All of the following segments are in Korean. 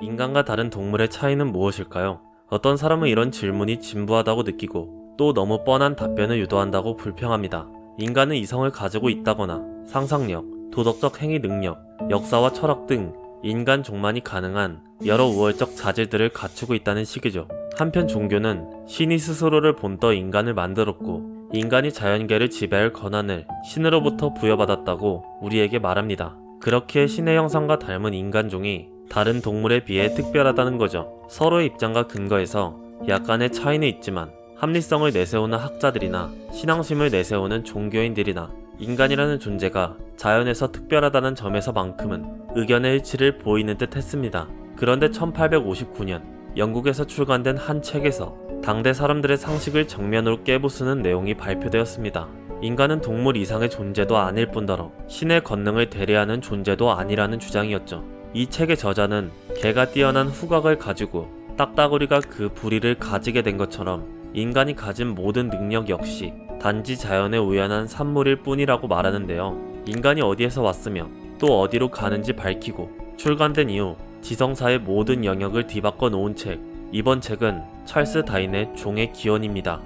인간과 다른 동물의 차이는 무엇일까요? 어떤 사람은 이런 질문이 진부하다고 느끼고 또 너무 뻔한 답변을 유도한다고 불평합니다. 인간은 이성을 가지고 있다거나 상상력, 도덕적 행위 능력, 역사와 철학 등 인간 종만이 가능한 여러 우월적 자질들을 갖추고 있다는 식이죠. 한편 종교는 신이 스스로를 본떠 인간을 만들었고 인간이 자연계를 지배할 권한을 신으로부터 부여받았다고 우리에게 말합니다. 그렇게 신의 형상과 닮은 인간종이 다른 동물에 비해 특별하다는 거죠. 서로의 입장과 근거에서 약간의 차이는 있지만 합리성을 내세우는 학자들이나 신앙심을 내세우는 종교인들이나 인간이라는 존재가 자연에서 특별하다는 점에서만큼은 의견의 일치를 보이는 듯 했습니다. 그런데 1859년 영국에서 출간된 한 책에서 당대 사람들의 상식을 정면으로 깨부수는 내용이 발표되었습니다. 인간은 동물 이상의 존재도 아닐 뿐더러 신의 권능을 대리하는 존재도 아니라는 주장이었죠. 이 책의 저자는 개가 뛰어난 후각을 가지고 딱따구리가 그 부리를 가지게 된 것처럼 인간이 가진 모든 능력 역시 단지 자연에 우연한 산물일 뿐이라고 말하는데요. 인간이 어디에서 왔으며 또 어디로 가는지 밝히고 출간된 이후 지성사의 모든 영역을 뒤바꿔 놓은 책. 이번 책은 찰스 다윈의 종의 기원입니다.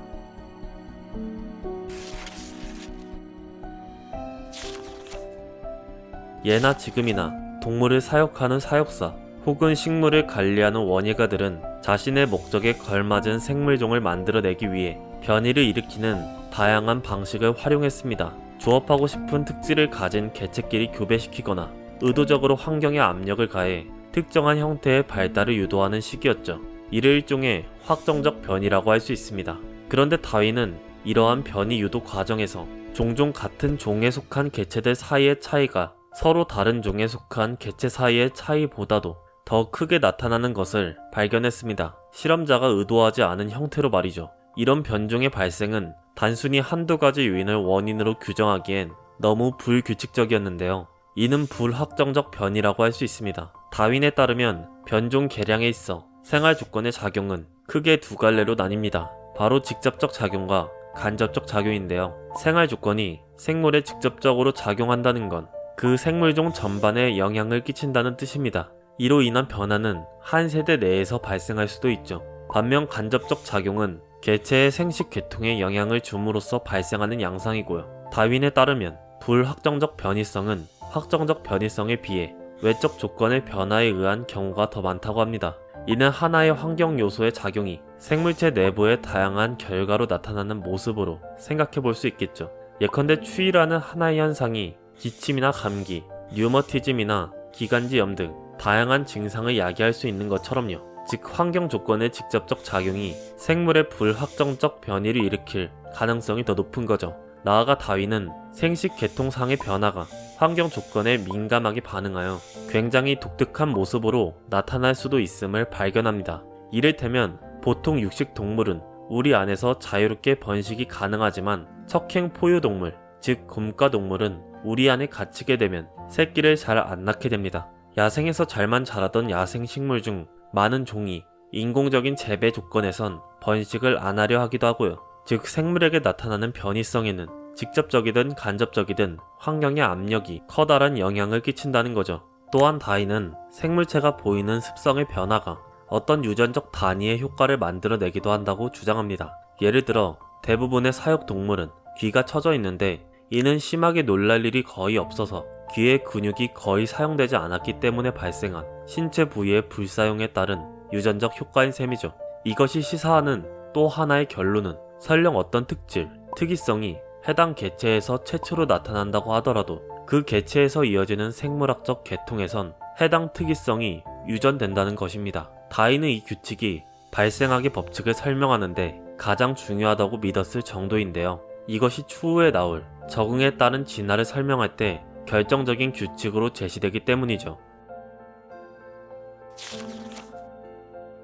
예나 지금이나 동물을 사육하는 사육사 혹은 식물을 관리하는 원예가들은 자신의 목적에 걸맞은 생물종을 만들어내기 위해 변이를 일으키는 다양한 방식을 활용했습니다. 조업하고 싶은 특질을 가진 개체끼리 교배시키거나 의도적으로 환경에 압력을 가해 특정한 형태의 발달을 유도하는 시기였죠. 이를 일종의 확정적 변이라고 할 수 있습니다. 그런데 다윈은 이러한 변이 유도 과정에서 종종 같은 종에 속한 개체들 사이의 차이가 서로 다른 종에 속한 개체 사이의 차이보다도 더 크게 나타나는 것을 발견했습니다. 실험자가 의도하지 않은 형태로 말이죠. 이런 변종의 발생은 단순히 한두 가지 요인을 원인으로 규정하기엔 너무 불규칙적이었는데요. 이는 불확정적 변이라고 할 수 있습니다. 다윈에 따르면 변종 개량에 있어 생활 조건의 작용은 크게 두 갈래로 나뉩니다. 바로 직접적 작용과 간접적 작용인데요. 생활 조건이 생물에 직접적으로 작용한다는 건 그 생물종 전반에 영향을 끼친다는 뜻입니다. 이로 인한 변화는 한 세대 내에서 발생할 수도 있죠. 반면 간접적 작용은 개체의 생식 계통에 영향을 줌으로써 발생하는 양상이고요. 다윈에 따르면 불확정적 변이성은 확정적 변이성에 비해 외적 조건의 변화에 의한 경우가 더 많다고 합니다. 이는 하나의 환경 요소의 작용이 생물체 내부의 다양한 결과로 나타나는 모습으로 생각해 볼 수 있겠죠. 예컨대 추위라는 하나의 현상이 기침이나 감기, 류머티즘이나 기관지염 등 다양한 증상을 야기할 수 있는 것처럼요. 즉 환경 조건의 직접적 작용이 생물의 불확정적 변이를 일으킬 가능성이 더 높은 거죠. 나아가 다윈은 생식 계통상의 변화가 환경 조건에 민감하게 반응하여 굉장히 독특한 모습으로 나타날 수도 있음을 발견합니다. 이를테면 보통 육식 동물은 우리 안에서 자유롭게 번식이 가능하지만 척행 포유동물, 즉 곰과 동물은 우리 안에 갇히게 되면 새끼를 잘 안 낳게 됩니다. 야생에서 잘만 자라던 야생 식물 중 많은 종이 인공적인 재배 조건에선 번식을 안 하려 하기도 하고요. 즉 생물에게 나타나는 변이성에는 직접적이든 간접적이든 환경의 압력이 커다란 영향을 끼친다는 거죠. 또한 다윈은 생물체가 보이는 습성의 변화가 어떤 유전적 단위의 효과를 만들어내기도 한다고 주장합니다. 예를 들어 대부분의 사육동물은 귀가 처져 있는데 이는 심하게 놀랄 일이 거의 없어서 귀의 근육이 거의 사용되지 않았기 때문에 발생한 신체 부위의 불사용에 따른 유전적 효과인 셈이죠. 이것이 시사하는 또 하나의 결론은 설령 어떤 특질, 특이성이 해당 개체에서 최초로 나타난다고 하더라도 그 개체에서 이어지는 생물학적 계통에선 해당 특이성이 유전된다는 것입니다. 다윈은 이 규칙이 발생학의 법칙을 설명하는데 가장 중요하다고 믿었을 정도인데요. 이것이 추후에 나올 적응에 따른 진화를 설명할 때 결정적인 규칙으로 제시되기 때문이죠.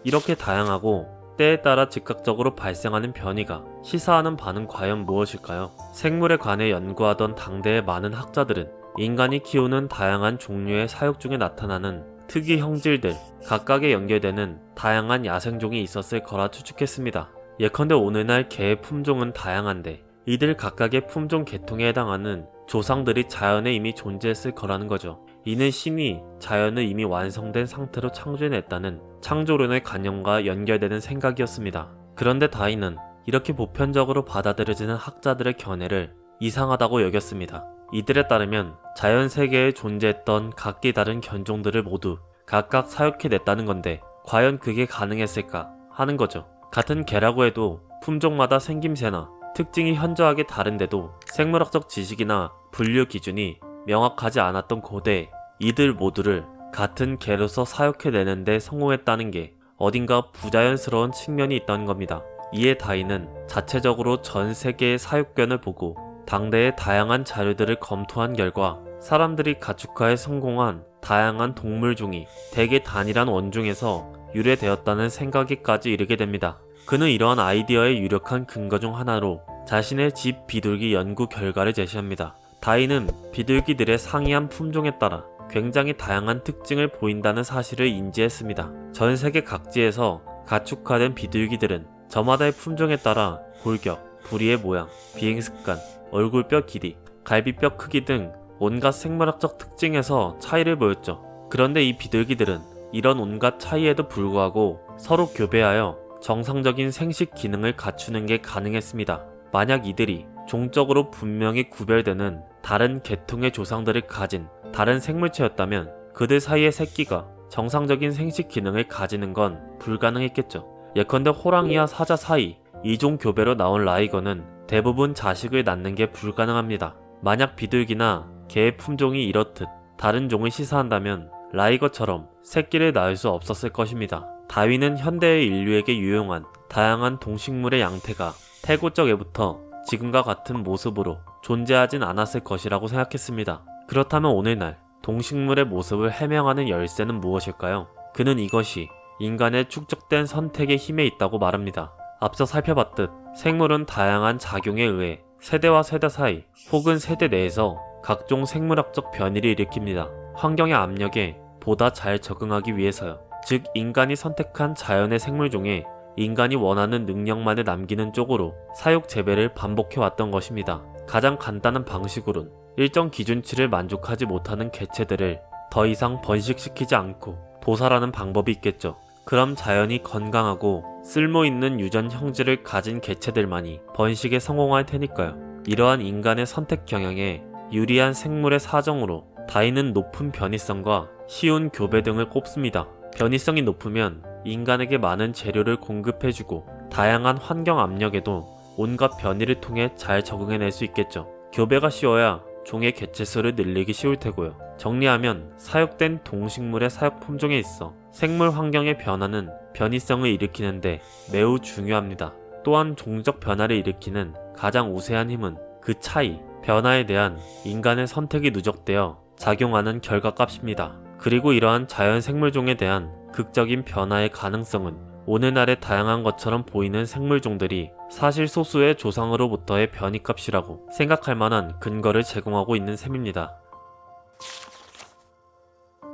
이렇게 다양하고 때에 따라 즉각적으로 발생하는 변이가 시사하는 바는 과연 무엇일까요? 생물에 관해 연구하던 당대의 많은 학자들은 인간이 키우는 다양한 종류의 사육 중에 나타나는 특이 형질들, 각각에 연결되는 다양한 야생종이 있었을 거라 추측했습니다. 예컨대 오늘날 개의 품종은 다양한데 이들 각각의 품종 계통에 해당하는 조상들이 자연에 이미 존재했을 거라는 거죠. 이는 신이 자연을 이미 완성된 상태로 창조해냈다는 창조론의 관념과 연결되는 생각이었습니다. 그런데 다윈은 이렇게 보편적으로 받아들여지는 학자들의 견해를 이상하다고 여겼습니다. 이들에 따르면 자연 세계에 존재했던 각기 다른 견종들을 모두 각각 사육해냈다는 건데 과연 그게 가능했을까 하는 거죠. 같은 개라고 해도 품종마다 생김새나 특징이 현저하게 다른데도 생물학적 지식이나 분류 기준이 명확하지 않았던 고대에 이들 모두를 같은 개로서 사육해내는데 성공했다는 게 어딘가 부자연스러운 측면이 있다는 겁니다. 이에 다윈은 자체적으로 전 세계의 사육견을 보고 당대의 다양한 자료들을 검토한 결과 사람들이 가축화에 성공한 다양한 동물종이 대개 단일한 원종에서 유래되었다는 생각에까지 이르게 됩니다. 그는 이러한 아이디어의 유력한 근거 중 하나로 자신의 집 비둘기 연구 결과를 제시합니다. 다윈은 비둘기들의 상이한 품종에 따라 굉장히 다양한 특징을 보인다는 사실을 인지했습니다. 전 세계 각지에서 가축화된 비둘기들은 저마다의 품종에 따라 골격, 부리의 모양, 비행 습관, 얼굴뼈 길이, 갈비뼈 크기 등 온갖 생물학적 특징에서 차이를 보였죠. 그런데 이 비둘기들은 이런 온갖 차이에도 불구하고 서로 교배하여 정상적인 생식 기능을 갖추는 게 가능했습니다. 만약 이들이 종적으로 분명히 구별되는 다른 계통의 조상들을 가진 다른 생물체였다면 그들 사이의 새끼가 정상적인 생식 기능을 가지는 건 불가능했겠죠. 예컨대 호랑이와 사자 사이 이종 교배로 나온 라이거는 대부분 자식을 낳는 게 불가능합니다. 만약 비둘기나 개의 품종이 이렇듯 다른 종을 시사한다면 라이거처럼 새끼를 낳을 수 없었을 것입니다. 다윈은 현대의 인류에게 유용한 다양한 동식물의 양태가 태고적 에부터 지금과 같은 모습으로 존재하진 않았을 것이라고 생각했습니다. 그렇다면 오늘날 동식물의 모습을 해명하는 열쇠는 무엇일까요? 그는 이것이 인간의 축적된 선택의 힘에 있다고 말합니다. 앞서 살펴봤듯 생물은 다양한 작용에 의해 세대와 세대 사이 혹은 세대 내에서 각종 생물학적 변이를 일으킵니다. 환경의 압력에 보다 잘 적응하기 위해서요. 즉 인간이 선택한 자연의 생물 중에 인간이 원하는 능력만을 남기는 쪽으로 사육 재배를 반복해 왔던 것입니다. 가장 간단한 방식으론 일정 기준치를 만족하지 못하는 개체들을 더 이상 번식시키지 않고 도살하는 방법이 있겠죠. 그럼 자연이 건강하고 쓸모있는 유전 형질을 가진 개체들만이 번식에 성공할 테니까요. 이러한 인간의 선택 경향에 유리한 생물의 사정으로 다윈은 높은 변이성과 쉬운 교배 등을 꼽습니다. 변이성이 높으면 인간에게 많은 재료를 공급해주고 다양한 환경 압력에도 온갖 변이를 통해 잘 적응해낼 수 있겠죠. 교배가 쉬워야 종의 개체수를 늘리기 쉬울 테고요. 정리하면 사육된 동식물의 사육 품종에 있어 생물 환경의 변화는 변이성을 일으키는데 매우 중요합니다. 또한 종적 변화를 일으키는 가장 우세한 힘은 그 차이, 변화에 대한 인간의 선택이 누적되어 작용하는 결과값입니다. 그리고 이러한 자연 생물종에 대한 극적인 변화의 가능성은 오늘날의 다양한 것처럼 보이는 생물종들이 사실 소수의 조상으로부터의 변이값이라고 생각할 만한 근거를 제공하고 있는 셈입니다.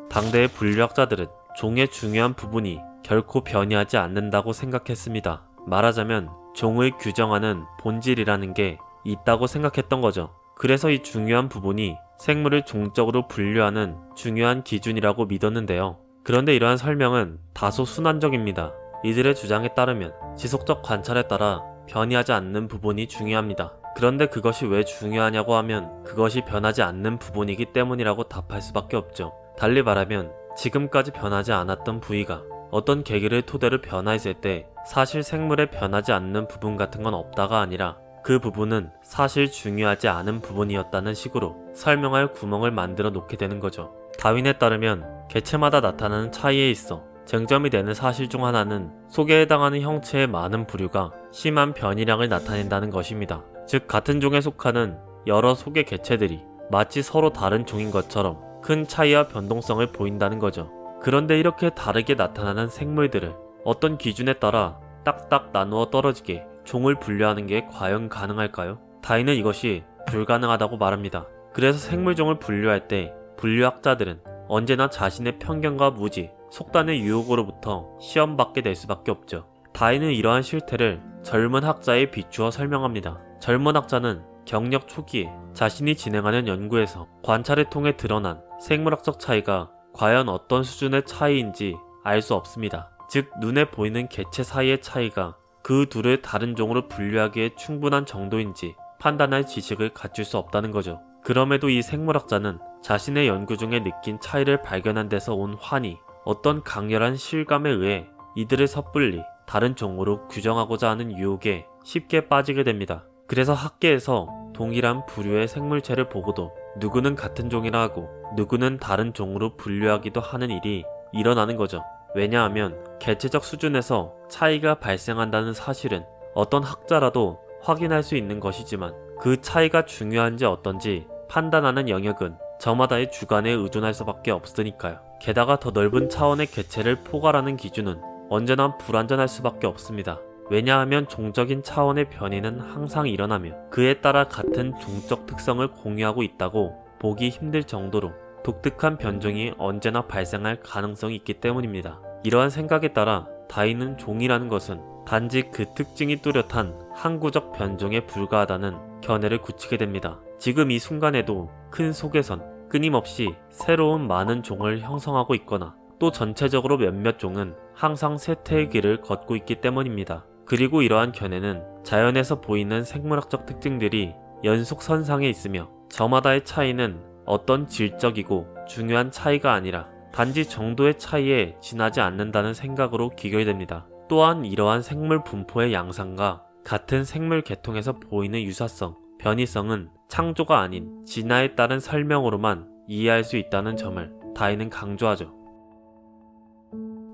당대의 분류학자들은 종의 중요한 부분이 결코 변이하지 않는다고 생각했습니다. 말하자면 종을 규정하는 본질이라는 게 있다고 생각했던 거죠. 그래서 이 중요한 부분이 생물을 종적으로 분류하는 중요한 기준이라고 믿었는데요. 그런데 이러한 설명은 다소 순환적입니다. 이들의 주장에 따르면 지속적 관찰에 따라 변이하지 않는 부분이 중요합니다. 그런데 그것이 왜 중요하냐고 하면 그것이 변하지 않는 부분이기 때문이라고 답할 수밖에 없죠. 달리 말하면 지금까지 변하지 않았던 부위가 어떤 계기를 토대로 변화했을 때 사실 생물에 변하지 않는 부분 같은 건 없다가 아니라 그 부분은 사실 중요하지 않은 부분이었다는 식으로 설명할 구멍을 만들어 놓게 되는 거죠. 다윈에 따르면 개체마다 나타나는 차이에 있어 쟁점이 되는 사실 중 하나는 속에 해당하는 형체의 많은 부류가 심한 변이량을 나타낸다는 것입니다. 즉 같은 종에 속하는 여러 속의 개체들이 마치 서로 다른 종인 것처럼 큰 차이와 변동성을 보인다는 거죠. 그런데 이렇게 다르게 나타나는 생물들을 어떤 기준에 따라 딱딱 나누어 떨어지게 종을 분류하는 게 과연 가능할까요? 다윈은 이것이 불가능하다고 말합니다. 그래서 생물종을 분류할 때 분류학자들은 언제나 자신의 편견과 무지, 속단의 유혹으로부터 시험받게 될 수밖에 없죠. 다윈은 이러한 실태를 젊은 학자에 비추어 설명합니다. 젊은 학자는 경력 초기에 자신이 진행하는 연구에서 관찰을 통해 드러난 생물학적 차이가 과연 어떤 수준의 차이인지 알 수 없습니다. 즉 눈에 보이는 개체 사이의 차이가 그 둘을 다른 종으로 분류하기에 충분한 정도인지 판단할 지식을 갖출 수 없다는 거죠. 그럼에도 이 생물학자는 자신의 연구 중에 느낀 차이를 발견한 데서 온 환희, 어떤 강렬한 실감에 의해 이들을 섣불리 다른 종으로 규정하고자 하는 유혹에 쉽게 빠지게 됩니다. 그래서 학계에서 동일한 부류의 생물체를 보고도 누구는 같은 종이라 하고 누구는 다른 종으로 분류하기도 하는 일이 일어나는 거죠. 왜냐하면 개체적 수준에서 차이가 발생한다는 사실은 어떤 학자라도 확인할 수 있는 것이지만 그 차이가 중요한지 어떤지 판단하는 영역은 저마다의 주관에 의존할 수밖에 없으니까요. 게다가 더 넓은 차원의 개체를 포괄하는 기준은 언제나 불완전할 수밖에 없습니다. 왜냐하면 종적인 차원의 변이는 항상 일어나며 그에 따라 같은 종적 특성을 공유하고 있다고 보기 힘들 정도로 독특한 변종이 언제나 발생할 가능성이 있기 때문입니다. 이러한 생각에 따라 다윈은 종이라는 것은 단지 그 특징이 뚜렷한 항구적 변종에 불과하다는 견해를 굳히게 됩니다. 지금 이 순간에도 큰 속에선 끊임없이 새로운 많은 종을 형성하고 있거나 또 전체적으로 몇몇 종은 항상 쇠퇴의 길을 걷고 있기 때문입니다. 그리고 이러한 견해는 자연에서 보이는 생물학적 특징들이 연속선상에 있으며 저마다의 차이는 어떤 질적이고 중요한 차이가 아니라 단지 정도의 차이에 지나지 않는다는 생각으로 귀결됩니다. 또한 이러한 생물 분포의 양상과 같은 생물 계통에서 보이는 유사성, 변이성은 창조가 아닌 진화에 따른 설명으로만 이해할 수 있다는 점을 다윈은 강조하죠.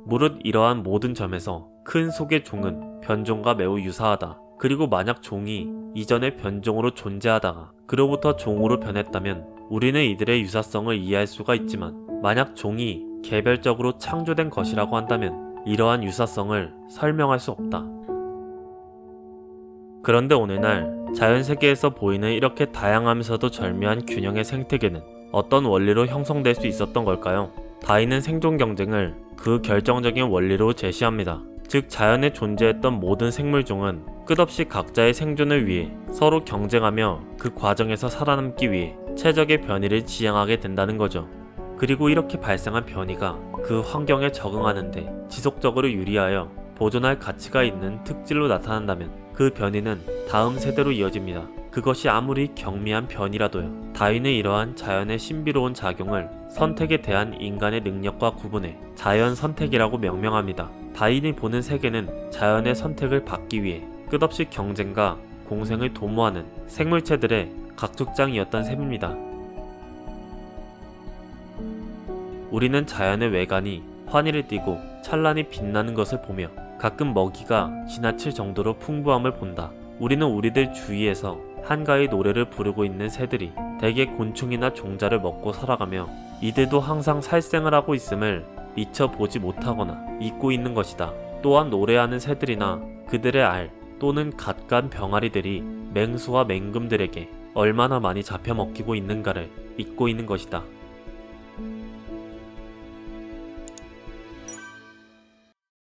무릇 이러한 모든 점에서 큰 속의 종은 변종과 매우 유사하다. 그리고 만약 종이 이전에 변종으로 존재하다가 그로부터 종으로 변했다면 우리는 이들의 유사성을 이해할 수가 있지만 만약 종이 개별적으로 창조된 것이라고 한다면 이러한 유사성을 설명할 수 없다. 그런데 오늘날 자연세계에서 보이는 이렇게 다양하면서도 절묘한 균형의 생태계는 어떤 원리로 형성될 수 있었던 걸까요? 다윈은 생존 경쟁을 그 결정적인 원리로 제시합니다. 즉 자연에 존재했던 모든 생물종은 끝없이 각자의 생존을 위해 서로 경쟁하며 그 과정에서 살아남기 위해 최적의 변이를 지향하게 된다는 거죠. 그리고 이렇게 발생한 변이가 그 환경에 적응하는데 지속적으로 유리하여 보존할 가치가 있는 특질로 나타난다면 그 변이는 다음 세대로 이어집니다. 그것이 아무리 경미한 변이라도요. 다윈은 이러한 자연의 신비로운 작용을 선택에 대한 인간의 능력과 구분해 자연 선택이라고 명명합니다. 다윈이 보는 세계는 자연의 선택을 받기 위해 끝없이 경쟁과 공생을 도모하는 생물체들의 각축장이었던 셈입니다. 우리는 자연의 외관이 환희를 띠고 찬란히 빛나는 것을 보며 가끔 먹이가 지나칠 정도로 풍부함을 본다. 우리는 우리들 주위에서 한가히 노래를 부르고 있는 새들이 대개 곤충이나 종자를 먹고 살아가며 이들도 항상 살생을 하고 있음을 미처 보지 못하거나 잊고 있는 것이다. 또한 노래하는 새들이나 그들의 알 또는 갓간 병아리들이 맹수와 맹금들에게 얼마나 많이 잡혀 먹히고 있는가를 잊고 있는 것이다.